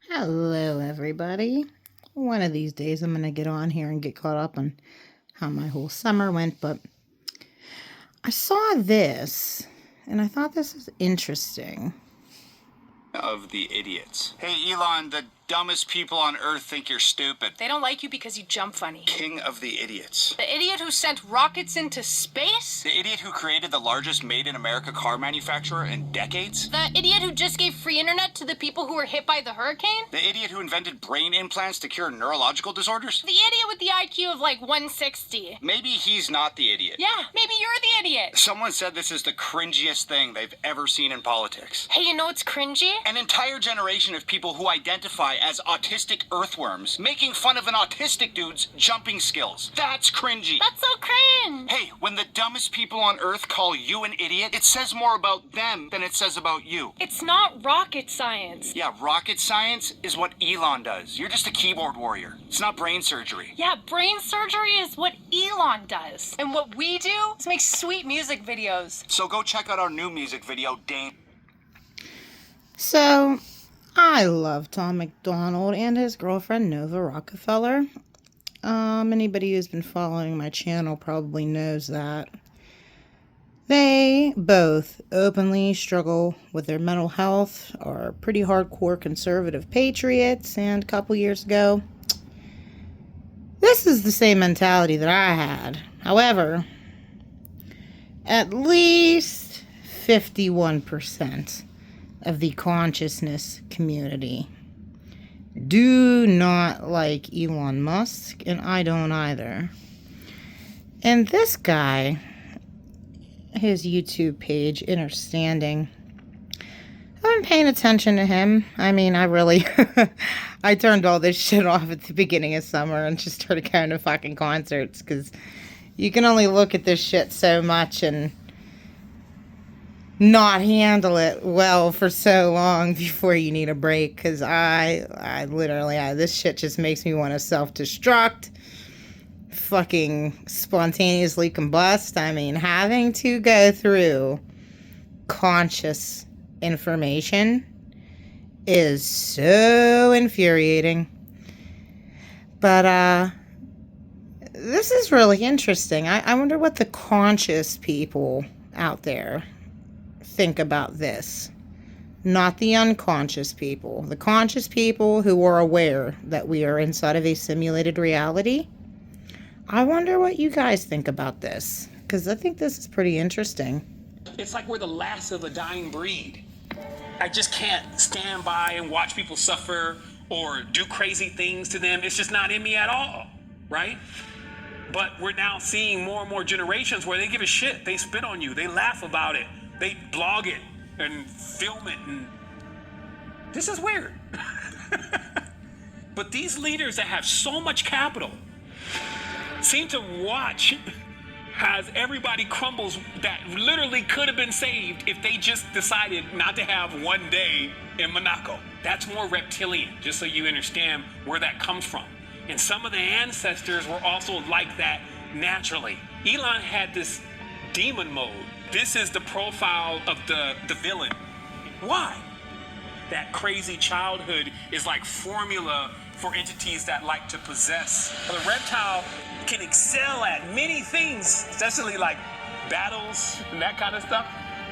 Hello, everybody. One of these days I'm going to get on here and get caught up on how my whole summer went, but I saw this and I thought this was interesting. Of the idiots. Hey, Elon, the dumbest people on Earth think you're stupid. They don't like you because you jump funny. King of the idiots. The idiot who sent rockets into space? The idiot who created the largest made-in-America car manufacturer in decades? The idiot who just gave free internet to the people who were hit by the hurricane? The idiot who invented brain implants to cure neurological disorders? The idiot with the IQ of like 160. Maybe he's not the idiot. Yeah, maybe you're the idiot. Someone said this is the cringiest thing they've ever seen in politics. Hey, you know what's cringy? An entire generation of people who identify as autistic earthworms making fun of an autistic dude's jumping skills. That's cringy. That's so cringe. Hey, when the dumbest people on Earth call you an idiot, it says more about them than it says about you. It's not rocket science. Yeah, rocket science is what Elon does. You're just a keyboard warrior. It's not brain surgery. Yeah, brain surgery is what Elon does. And what we do is make sweet music videos. So go check out our new music video, Dane. So, I love Tom MacDonald and his girlfriend Nova Rockefeller. Anybody who's been following my channel probably knows that. They both openly struggle with their mental health, are pretty hardcore conservative patriots, and a couple years ago, this is the same mentality that I had. However, at least 51% of the consciousness community do not like Elon Musk, and I don't either. And this guy, his YouTube page, Innerstanding, I've been paying attention to him. I mean, I turned all this shit off at the beginning of summer and just started going to fucking concerts, because you can only look at this shit so much and not handle it well for so long before you need a break, because I literally, this shit just makes me want to self-destruct, fucking spontaneously combust. I mean, having to go through conscious information is so infuriating. But this is really interesting. I wonder what the conscious people out there think about this. Not the unconscious people. The conscious people who are aware that we are inside of a simulated reality. I wonder what you guys think about this, because I think this is pretty interesting. It's like we're the last of a dying breed. I just can't stand by and watch people suffer or do crazy things to them. It's just not in me at all, right? But we're now seeing more and more generations where they give a shit. They spit on you. They laugh about it. They blog it and film it. And this is weird. But these leaders that have so much capital seem to watch as everybody crumbles that literally could have been saved if they just decided not to have one day in Monaco. That's more reptilian, just so you understand where that comes from. And some of the ancestors were also like that naturally. Elon had this demon mode. This is the profile of the villain. Why? That crazy childhood is like formula for entities that like to possess. The reptile can excel at many things, especially like battles and that kind of stuff.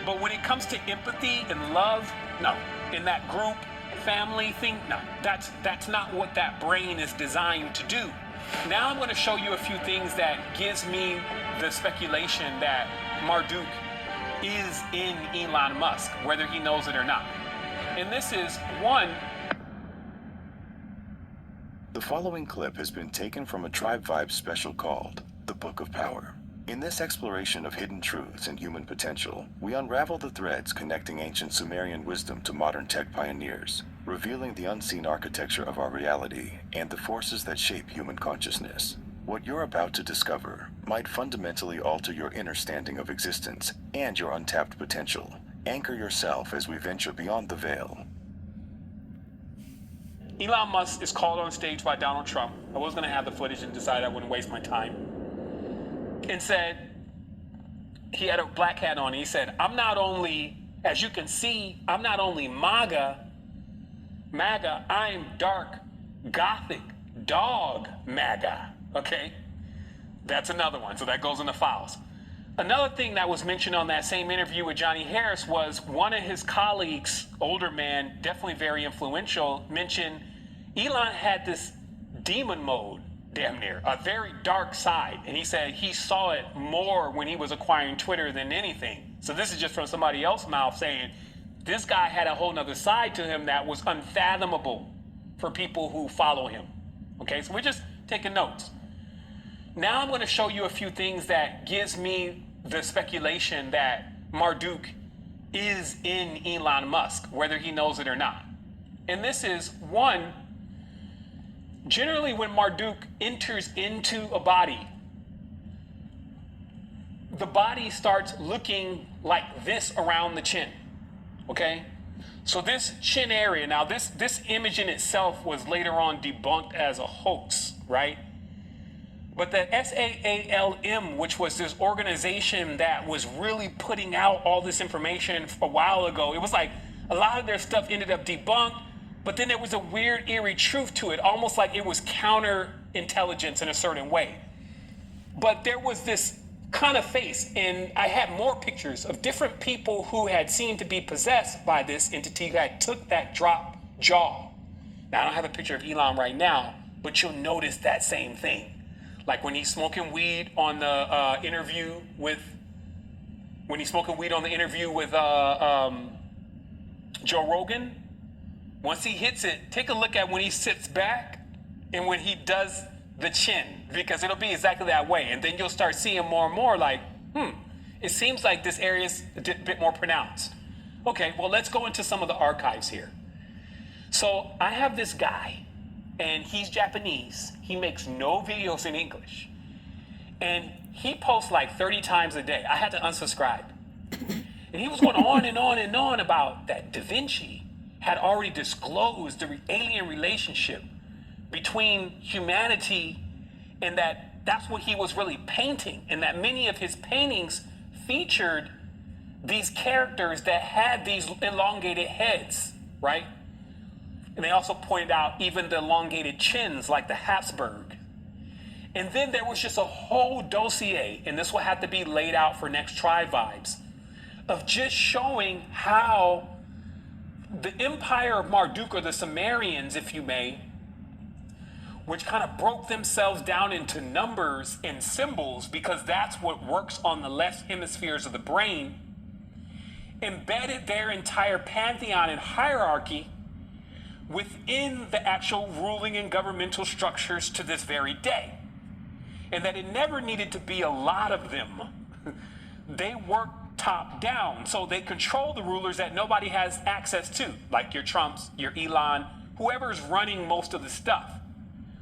But when it comes to empathy and love, no. In that group, family thing, no. That's not what that brain is designed to do. Now I'm going to show you a few things that gives me the speculation that Marduk is in Elon Musk, whether he knows it or not. And this is one. The following clip has been taken from a Tribe Vibe special called The Book of Power. In this exploration of hidden truths and human potential, we unravel the threads connecting ancient Sumerian wisdom to modern tech pioneers, revealing the unseen architecture of our reality and the forces that shape human consciousness. What you're about to discover might fundamentally alter your understanding of existence and your untapped potential. Anchor yourself as we venture beyond the veil. Elon Musk is called on stage by Donald Trump. I was going to have the footage and decided I wouldn't waste my time. And said, he had a black hat on. He said, I'm not only, as you can see, I'm not only MAGA, MAGA, I'm dark, gothic, dog MAGA, okay? That's another one, so that goes in the files. Another thing that was mentioned on that same interview with Johnny Harris was one of his colleagues, older man, definitely very influential, mentioned Elon had this demon mode, damn near, a very dark side. And he said he saw it more when he was acquiring Twitter than anything. So this is just from somebody else's mouth saying this guy had a whole nother side to him that was unfathomable for people who follow him. Okay, so we're just taking notes. Now I'm going to show you a few things that gives me the speculation that Marduk is in Elon Musk, whether he knows it or not. And this is one, generally when Marduk enters into a body, the body starts looking like this around the chin, okay? So this chin area, now this image in itself was later on debunked as a hoax, right? But the SAALM, which was this organization that was really putting out all this information a while ago, it was like a lot of their stuff ended up debunked, but then there was a weird, eerie truth to it, almost like it was counterintelligence in a certain way. But there was this kind of face, and I had more pictures of different people who had seemed to be possessed by this entity who had took that drop jaw. Now, I don't have a picture of Elon right now, but you'll notice that same thing. Like when he's smoking weed on the interview with, Joe Rogan. Once he hits it, take a look at when he sits back and when he does the chin, because it'll be exactly that way. And then you'll start seeing more and more like, it seems like this area is a bit more pronounced. Okay, well, let's go into some of the archives here. So I have this guy, and he's Japanese. He makes no videos in English. And he posts like 30 times a day. I had to unsubscribe. And he was going on and on and on about that Da Vinci had already disclosed the alien relationship between humanity, and that's what he was really painting, and that many of his paintings featured these characters that had these elongated heads, right? And they also pointed out even the elongated chins like the Habsburg. And then there was just a whole dossier, and this will have to be laid out for next Tribe Vibes, of just showing how the empire of Marduk, or the Sumerians, if you may, which kind of broke themselves down into numbers and symbols because that's what works on the left hemispheres of the brain, embedded their entire pantheon and hierarchy within the actual ruling and governmental structures to this very day. And that it never needed to be a lot of them. They work top down, so they control the rulers that nobody has access to, like your Trumps, your Elon, whoever's running most of the stuff.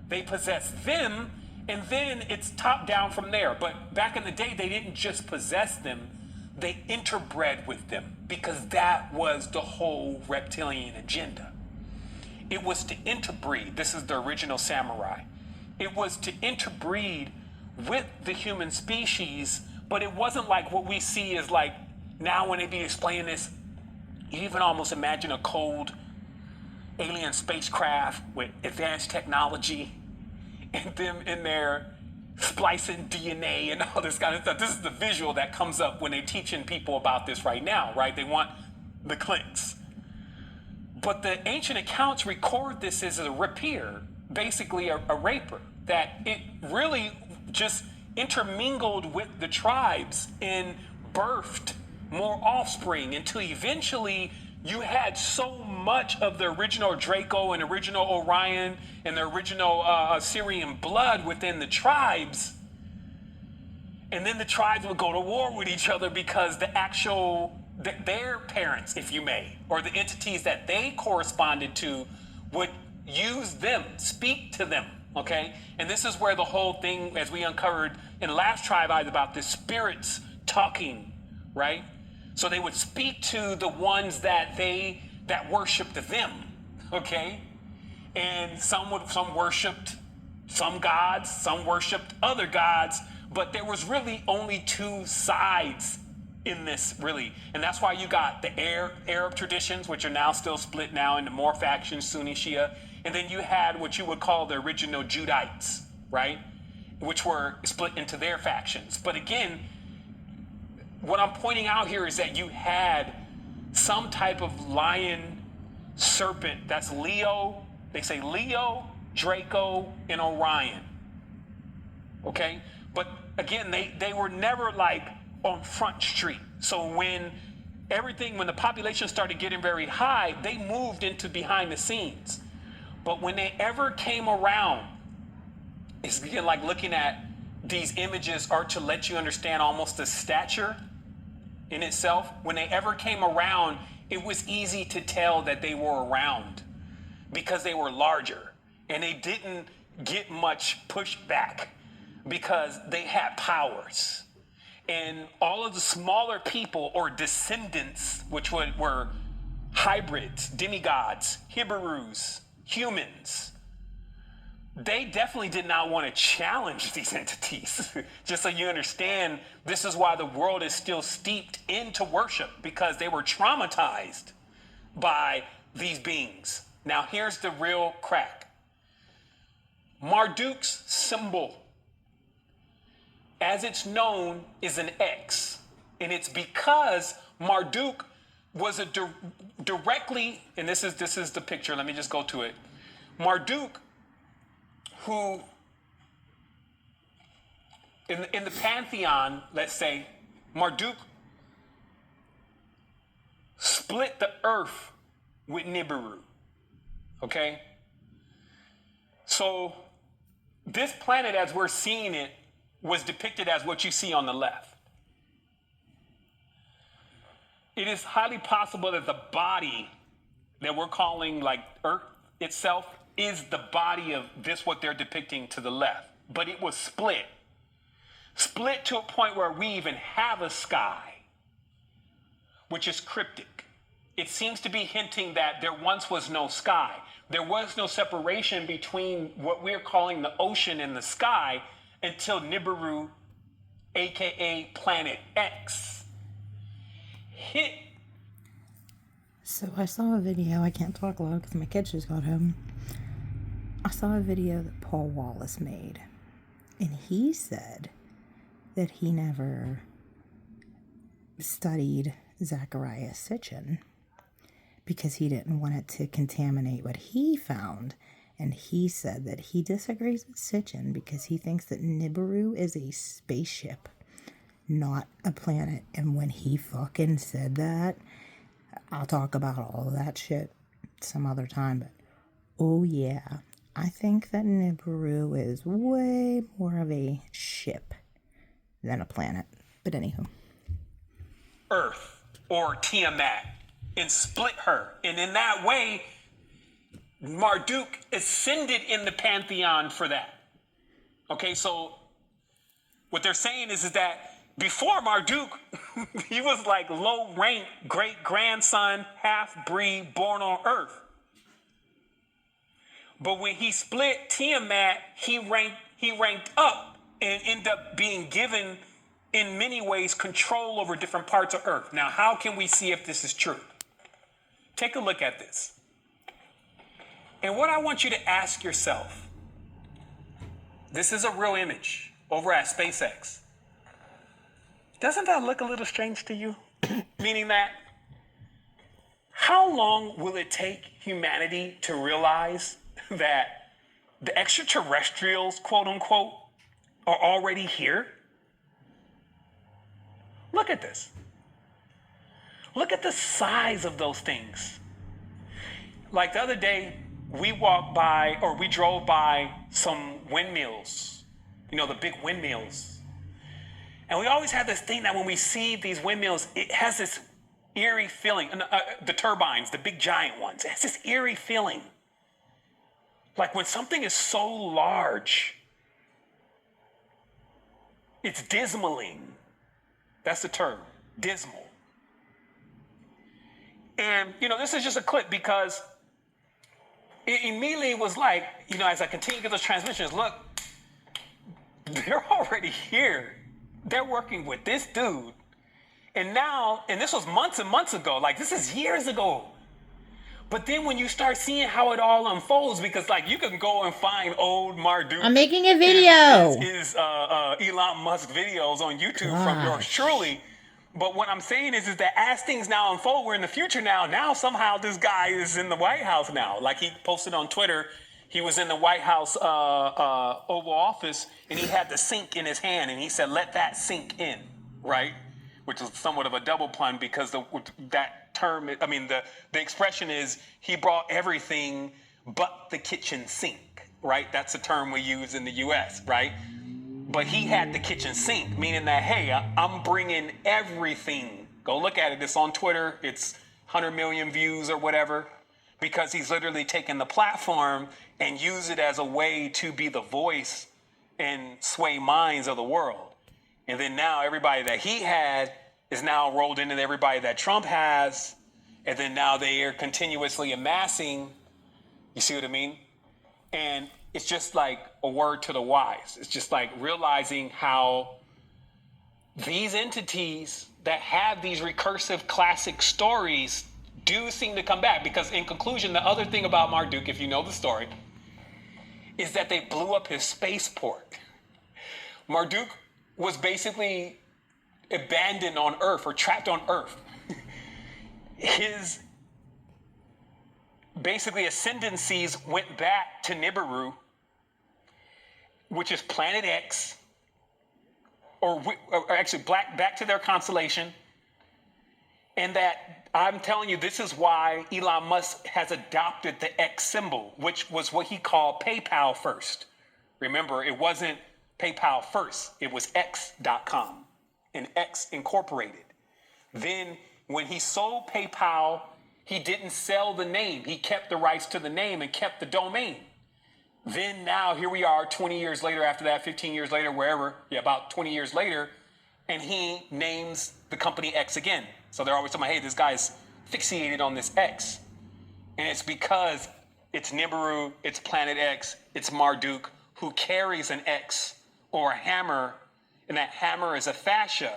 They possess them, and then it's top down from there. But back in the day, they didn't just possess them, they interbred with them, because that was the whole reptilian agenda. It was to interbreed. This is the original samurai. It was to interbreed with the human species, but it wasn't like what we see as like, now when they be explaining this, you even almost imagine a cold alien spacecraft with advanced technology and them in there splicing DNA and all this kind of stuff. This is the visual that comes up when they're teaching people about this right now, right? They want the clicks. But the ancient accounts record this as a rapier, basically a raper, that it really just intermingled with the tribes and birthed more offspring until eventually you had so much of the original Draco and original Orion and the original Assyrian blood within the tribes. And then the tribes would go to war with each other because their parents, if you may, or the entities that they corresponded to would use them, speak to them, okay? And this is where the whole thing, as we uncovered in last Tribe Eyes, about the spirits talking, right? So they would speak to the ones that worshipped them, okay? And some worshipped some gods, some worshipped other gods, but there was really only two sides in this, really. And that's why you got the Arab traditions, which are now still split now into more factions, Sunni, Shia. And then you had what you would call the original Judites, right? Which were split into their factions. But again, what I'm pointing out here is that you had some type of lion serpent that's Leo. They say Leo, Draco, and Orion. Okay? But again, they were never like on Front Street. So when the population started getting very high, they moved into behind the scenes. But when they ever came around, it's again like looking at these images are to let you understand almost the stature in itself. When they ever came around, it was easy to tell that they were around because they were larger and they didn't get much pushback because they had powers. And all of the smaller people or descendants, which were hybrids, demigods, Hiberus, humans, they definitely did not want to challenge these entities. Just so you understand, this is why the world is still steeped into worship, because they were traumatized by these beings. Now, here's the real crack. Marduk's symbol, as it's known, is an X. And it's because Marduk was directly, and this is the picture, let me just go to it. Marduk, who in the pantheon, let's say, Marduk split the earth with Nibiru. Okay? So this planet as we're seeing it was depicted as what you see on the left. It is highly possible that the body that we're calling like Earth itself is the body of this, what they're depicting to the left. But it was split. Split to a point where we even have a sky, which is cryptic. It seems to be hinting that there once was no sky. There was no separation between what we're calling the ocean and the sky until Nibiru, aka Planet X, hit. So I saw a video, I can't talk loud because my kids just got home. I saw a video that Paul Wallace made, and he said that he never studied Zecharia Sitchin because he didn't want it to contaminate what he found. And he said that he disagrees with Sitchin because he thinks that Nibiru is a spaceship, not a planet. And when he fucking said that, I'll talk about all of that shit some other time, but oh yeah, I think that Nibiru is way more of a ship than a planet. But anywho. Earth or Tiamat and split her. And in that way, Marduk ascended in the pantheon for that. Okay, so what they're saying is that before Marduk, he was like low rank great grandson, half breed born on Earth. But when he split Tiamat, he ranked up and ended up being given, in many ways, control over different parts of Earth. Now, how can we see if this is true? Take a look at this. And what I want you to ask yourself, this is a real image over at SpaceX. Doesn't that look a little strange to you? Meaning that, how long will it take humanity to realize that the extraterrestrials, quote unquote, are already here? Look at this. Look at the size of those things. Like the other day, we drove by some windmills, the big windmills. And we always have this thing that when we see these windmills, it has this eerie feeling. The turbines, the big giant ones, it has this eerie feeling. Like when something is so large, it's dismaling. That's the term, dismal. And, this is just a clip because it immediately was like, as I continue to get those transmissions, look, they're already here. They're working with this dude And now, and this was months and months ago, like this is years ago. But then when you start seeing how it all unfolds, because like you can go and find old Marduk. I'm making a video. Is Elon Musk videos on YouTube from yours truly. But what I'm saying is that as things now unfold, we're in the future now. Now somehow this guy is in the White House now. Like he posted on Twitter, he was in the White House Oval Office, and he had the sink in his hand, and he said, "Let that sink in," right? Which is somewhat of a double pun because that term, I mean, the expression is he brought everything but the kitchen sink, right? That's a term we use in the U.S., right? But he had the kitchen sink, meaning that, hey, I'm bringing everything. Go look at it. It's on Twitter. It's 100 million views or whatever, because he's literally taken the platform and use it as a way to be the voice and sway minds of the world. And then now everybody that he had is now rolled into everybody that Trump has. And then now they are continuously amassing. You see what I mean? And it's just like a word to the wise. It's just like realizing how these entities that have these recursive classic stories do seem to come back. Because in conclusion, the other thing about Marduk, if you know the story, is that they blew up his spaceport. Marduk was basically abandoned on Earth or trapped on Earth. His basically ascendancies went back to Nibiru, which is planet X, or actually back to their constellation. And that I'm telling you, this is why Elon Musk has adopted the X symbol, which was what he called PayPal first. Remember, it wasn't PayPal first. It was X.com and X Incorporated. Then when he sold PayPal, he didn't sell the name. He kept the rights to the name and kept the domain. Then now here we are 20 years later after that, 15 years later, wherever, about 20 years later, and he names the company X again. So they're always talking about, hey, this guy's fixated on this X. And it's because it's Nibiru, it's Planet X, it's Marduk, who carries an X or a hammer, and that hammer is a fascia.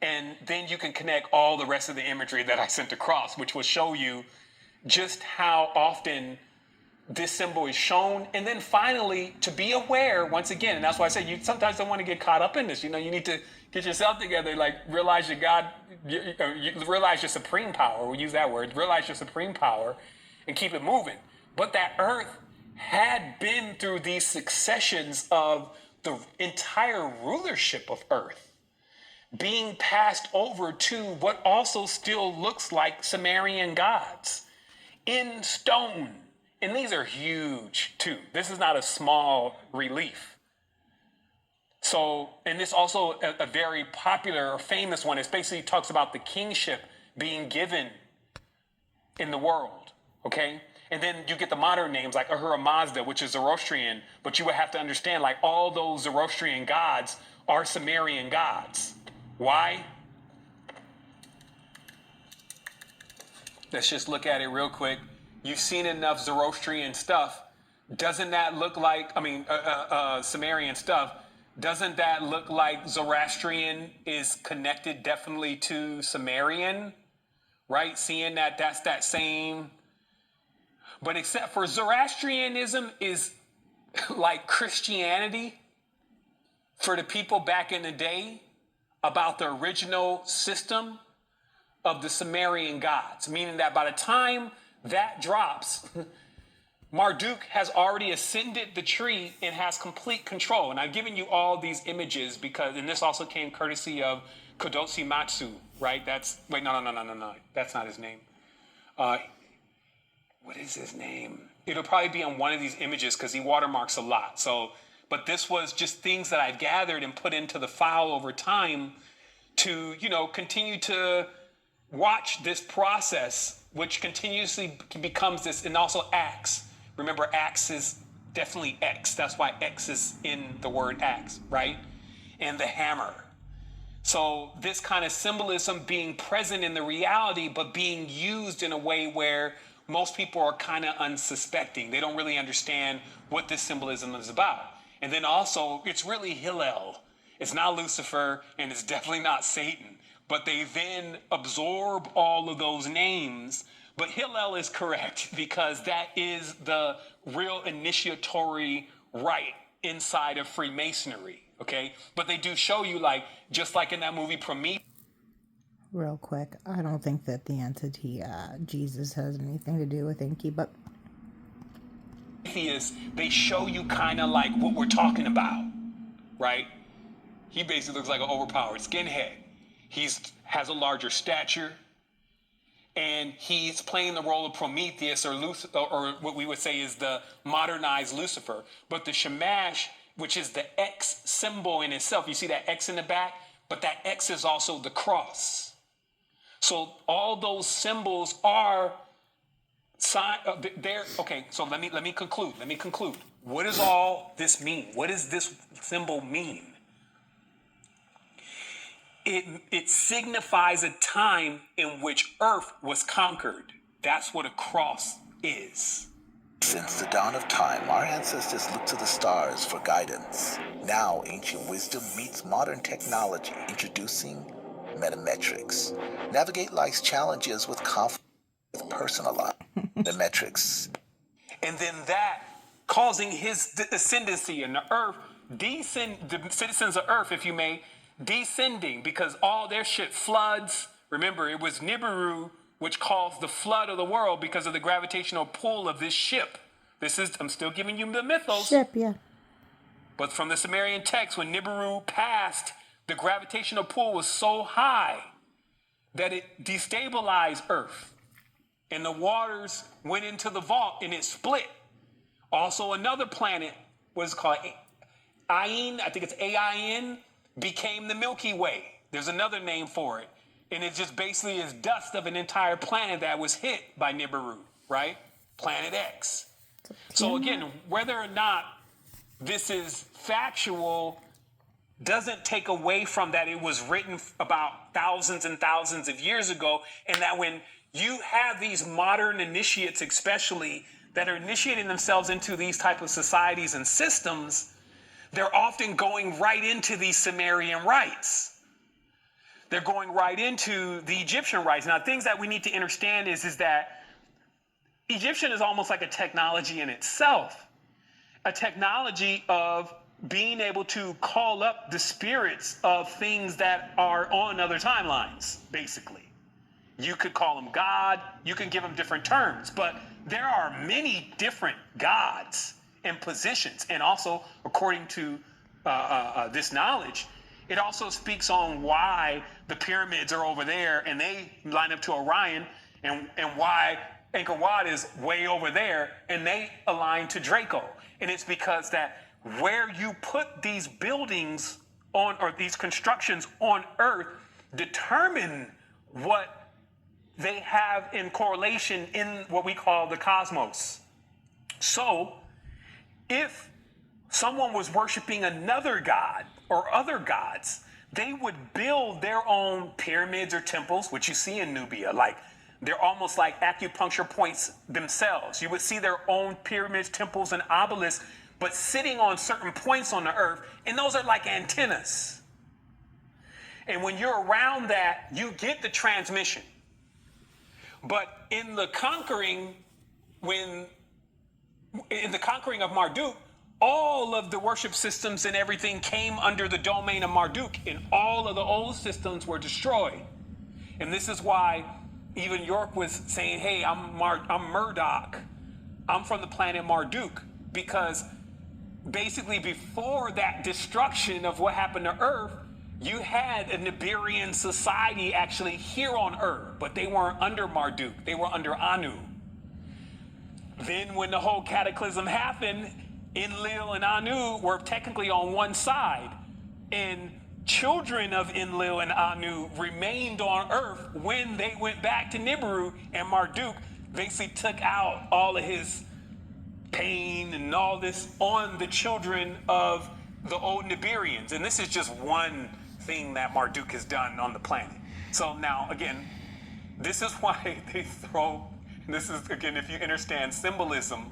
And then you can connect all the rest of the imagery that I sent across, which will show you just how often this symbol is shown. And then finally, to be aware, once again, and that's why I say you sometimes don't want to get caught up in this. You know, you need to get yourself together, like realize your God, you realize your supreme power. We'll use that word, realize your supreme power and keep it moving. But that Earth had been through these successions of the entire rulership of Earth being passed over to what also still looks like Sumerian gods in stone. And these are huge too. This is not a small relief. So, and this also a very popular or famous one. It basically talks about the kingship being given in the world, okay? And then you get the modern names like Ahura Mazda, which is Zoroastrian, but you would have to understand like all those Zoroastrian gods are Sumerian gods. Why? Let's just look at it real quick. You've seen enough Zoroastrian stuff. Doesn't that look like, Sumerian stuff, doesn't that look like Zoroastrian is connected definitely to Sumerian, right? Seeing that that's that same, but except for Zoroastrianism is like Christianity for the people back in the day about the original system of the Sumerian gods, meaning that by the time that drops, Marduk has already ascended the tree and has complete control. And I've given you all these images because, and this also came courtesy of Kodoshi Matsu, right? That's, wait, no. That's not his name. What is his name? It'll probably be on one of these images because he watermarks a lot. So, but this was just things that I've gathered and put into the file over time to, continue to watch this process, which continuously becomes this, and also acts. Remember, axe is definitely X. That's why X is in the word axe, right? And the hammer. So this kind of symbolism being present in the reality, but being used in a way where most people are kind of unsuspecting. They don't really understand what this symbolism is about. And then also, it's really Hillel. It's not Lucifer, and it's definitely not Satan. but they then absorb all of those names. But Hillel is correct because that is the real initiatory rite inside of Freemasonry, okay? But they do show you, like, just like in that movie Prometheus. Real quick, I don't think that the entity Jesus has anything to do with Inky, but They show you kind of like what we're talking about, right? He basically looks like an overpowered skinhead. Has a larger stature, and he's playing the role of Prometheus or what we would say is the modernized Lucifer. But the Shamash, which is the X symbol in itself, you see that X in the back, but that X is also the cross. So all those symbols are there. Okay, so let me conclude. What does all this mean? What does this symbol mean? It signifies a time in which Earth was conquered. That's what a cross is. Since the dawn of time, our ancestors looked to the stars for guidance. Now, ancient wisdom meets modern technology, introducing metametrics. Navigate life's challenges with confidence, with personalized metametrics. And then that causing his ascendancy in the earth, the citizens of earth, if you may, descending because all their shit floods. Remember, it was Nibiru which caused the flood of the world because of the gravitational pull of this ship. I'm still giving you the mythos. ship, yeah. But from the Sumerian text, when Nibiru passed, the gravitational pull was so high that it destabilized Earth. And the waters went into the vault and it split. Also, another planet was called Ain, I think it's AIN, became the Milky Way. There's another name for it. And it just basically is dust of an entire planet that was hit by Nibiru, right? Planet X. So again, whether or not this is factual doesn't take away from that it was written about thousands and thousands of years ago, and that when you have these modern initiates especially that are initiating themselves into these type of societies and systems, they're often going right into these Sumerian rites. They're going right into the Egyptian rites. Now, things that we need to understand is that Egyptian is almost like a technology in itself, a technology of being able to call up the spirits of things that are on other timelines, basically. You could call them God, you can give them different terms, but there are many different gods and positions. And also, according to this knowledge, it also speaks on why the pyramids are over there and they line up to Orion, and why Angkor Wat is way over there and they align to Draco. And it's because that where you put these buildings on, or these constructions on Earth, determine what they have in correlation in what we call the cosmos. So if someone was worshiping another god or other gods, they would build their own pyramids or temples, which you see in Nubia. Like, they're almost like acupuncture points themselves. You would see their own pyramids, temples, and obelisks, but sitting on certain points on the earth, and those are like antennas. And when you're around that, you get the transmission. But in the conquering of Marduk, all of the worship systems and everything came under the domain of Marduk, and all of the old systems were destroyed. And this is why even York was saying, hey, I'm Murdoch. I'm from the planet Marduk, because basically before that destruction of what happened to Earth, you had a Nibirian society actually here on Earth, but they weren't under Marduk. They were under Anu. Then when the whole cataclysm happened, Enlil and Anu were technically on one side, and children of Enlil and Anu remained on Earth when they went back to Nibiru, and Marduk basically took out all of his pain and all this on the children of the old Nibirians. And this is just one thing that Marduk has done on the planet. So now, again, this is why this is, again, if you understand symbolism,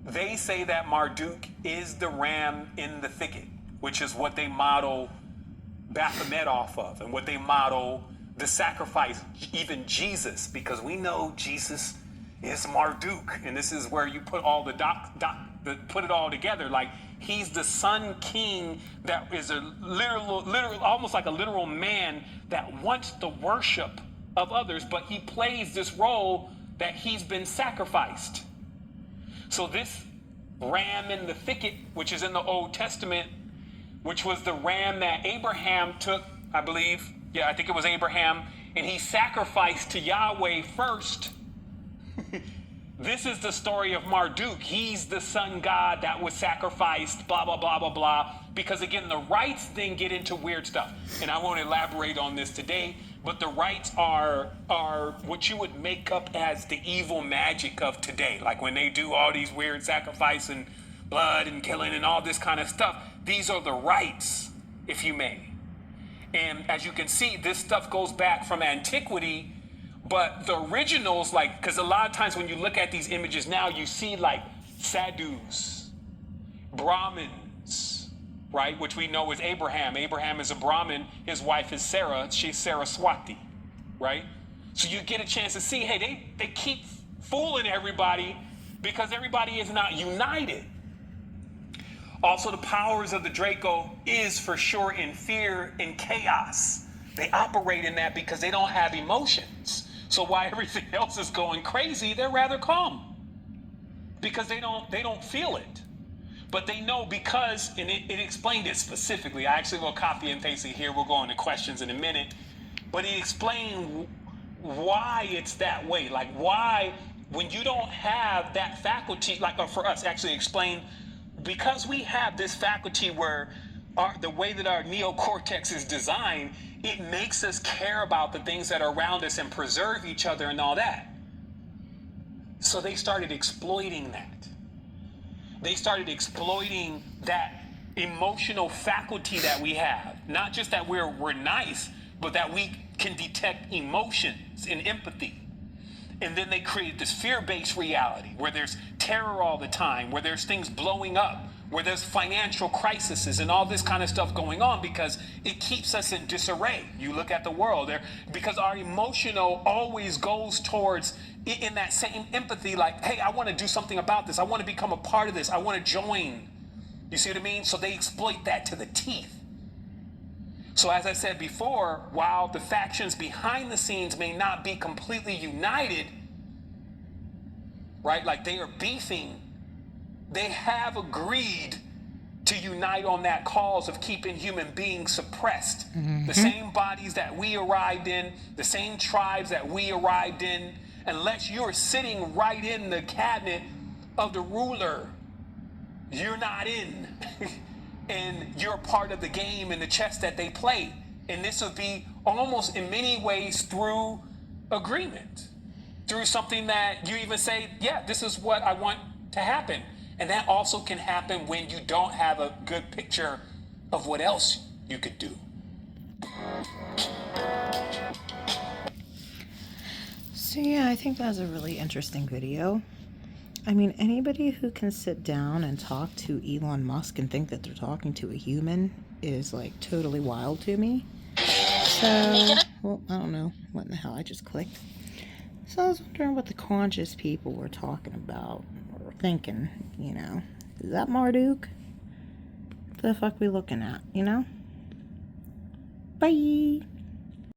they say that Marduk is the ram in the thicket, which is what they model Baphomet off of, and what they model the sacrifice, even Jesus, because we know Jesus is Marduk, and this is where you put all put it all together. Like, he's the Sun King that is a literal, almost like a literal man that wants the worship of others, but he plays this role that he's been sacrificed. So this ram in the thicket, which is in the Old Testament, which was the ram that Abraham took, I believe. Yeah, I think it was Abraham. And he sacrificed to Yahweh first. This is the story of Marduk. He's the sun god that was sacrificed, blah, blah, blah, blah, blah. Because again, the rites then get into weird stuff. And I won't elaborate on this today, but the rites are what you would make up as the evil magic of today. Like when they do all these weird sacrifice and blood and killing and all this kind of stuff. These are the rites, if you may. And as you can see, this stuff goes back from antiquity, but the originals, like, because a lot of times when you look at these images now, you see like sadhus, Brahmins, right? Which we know is Abraham. Abraham is a Brahmin. His wife is Sarah. She's Saraswati, right? So you get a chance to see, hey, they keep fooling everybody because everybody is not united. Also, the powers of the Draco is for sure in fear and chaos. They operate in that because they don't have emotions. So while everything else is going crazy, they're rather calm because they don't feel it. But they know because, and it explained it specifically. I actually will copy and paste it here. We'll go into questions in a minute. But he explained why it's that way. Like why, when you don't have that faculty, like for us, actually explain, because we have this faculty where the way that our neocortex is designed, it makes us care about the things that are around us and preserve each other and all that. So they started exploiting that. They started exploiting that emotional faculty that we have. Not just that we're nice, but that we can detect emotions and empathy. And then they created this fear-based reality where there's terror all the time, where there's things blowing up, where there's financial crises and all this kind of stuff going on because it keeps us in disarray. You look at the world there, because our emotional always goes towards in that same empathy, like, hey, I want to do something about this. I want to become a part of this. I want to join. You see what I mean? So they exploit that to the teeth. So as I said before, while the factions behind the scenes may not be completely united, right, like they are beefing, they have agreed to unite on that cause of keeping human beings suppressed. The same bodies that we arrived in, the same tribes that we arrived in, unless you're sitting right in the cabinet of the ruler, you're not in. And you're part of the game and the chess that they play. And this would be almost in many ways through agreement, through something that you even say, yeah, this is what I want to happen. And that also can happen when you don't have a good picture of what else you could do. So yeah, I think that's a really interesting video. I mean, anybody who can sit down and talk to Elon Musk and think that they're talking to a human is like totally wild to me. So, well, I don't know what in the hell I just clicked. So I was wondering what the conscious people were talking about or thinking, you know. Is that Marduk? What the fuck we looking at, you know? Bye!